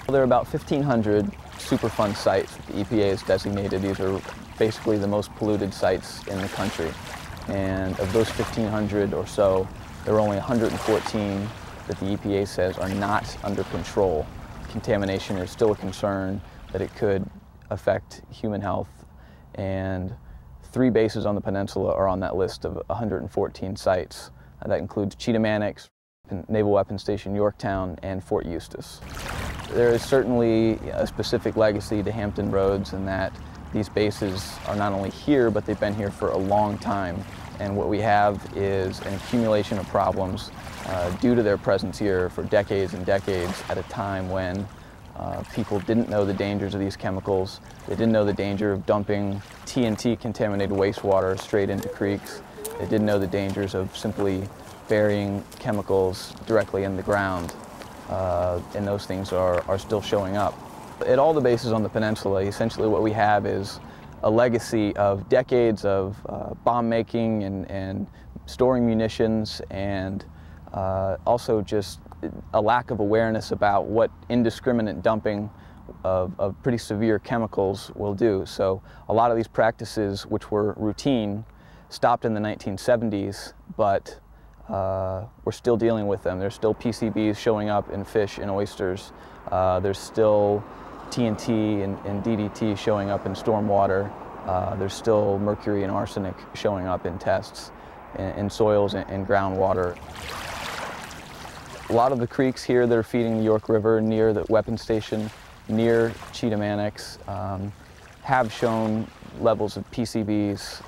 There are about 1,500 Superfund sites that the EPA has designated. These are basically the most polluted sites in the country. And of those 1,500 or so, there are only 114 that the EPA says are not under control. Contamination is still a concern that it could affect human health, and 3 bases on the peninsula are on that list of 114 sites. That includes Cheatham Annex, Naval Weapons Station Yorktown, and Fort Eustis. There is certainly a specific legacy to Hampton Roads in that these bases are not only here, but they've been here for a long time. And what we have is an accumulation of problems due to their presence here for decades and decades at a time when people didn't know the dangers of these chemicals. They didn't know the danger of dumping TNT-contaminated wastewater straight into creeks. They didn't know the dangers of simply burying chemicals directly in the ground. And those things are still showing up. At all the bases on the peninsula, essentially what we have is a legacy of decades of bomb making and storing munitions, and also just a lack of awareness about what indiscriminate dumping of pretty severe chemicals will do. So a lot of these practices, which were routine, stopped in the 1970s, but we're still dealing with them. There's still PCBs showing up in fish and oysters. There's still TNT and DDT showing up in stormwater. There's still mercury and arsenic showing up in tests in soils and groundwater. A lot of the creeks here that are feeding the York River near the weapons station, near Cheatham Annex, have shown levels of PCBs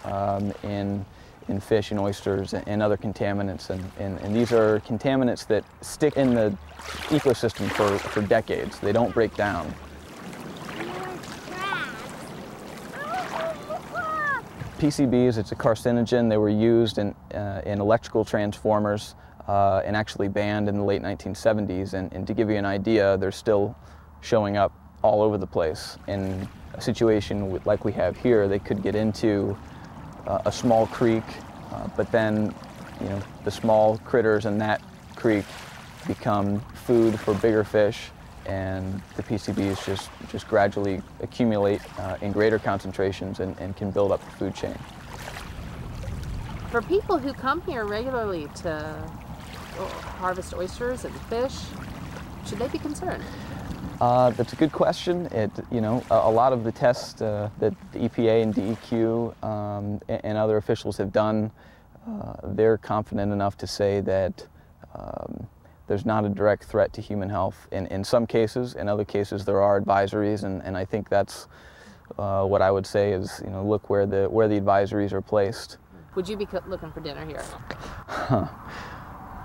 in fish and oysters and other contaminants, and these are contaminants that stick in the ecosystem for decades. They don't break down. PCBs, it's a carcinogen. They were used in electrical transformers and actually banned in the late 1970s, and to give you an idea, they're still showing up all over the place. In a situation like we have here, they could get into a small creek, but then, you know, the small critters in that creek become food for bigger fish, and the PCBs just gradually accumulate in greater concentrations and can build up the food chain. For people who come here regularly to harvest oysters and fish, should they be concerned? That's a good question. A lot of the tests that the EPA and DEQ and other officials have done, they're confident enough to say that there's not a direct threat to human health. In some cases, in other cases, there are advisories, and I think that's what I would say is, look where the advisories are placed. Would you be looking for dinner here? Huh.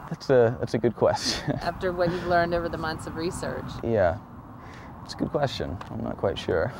That's a good question. After what you've learned over the months of research. Yeah, it's a good question. I'm not quite sure.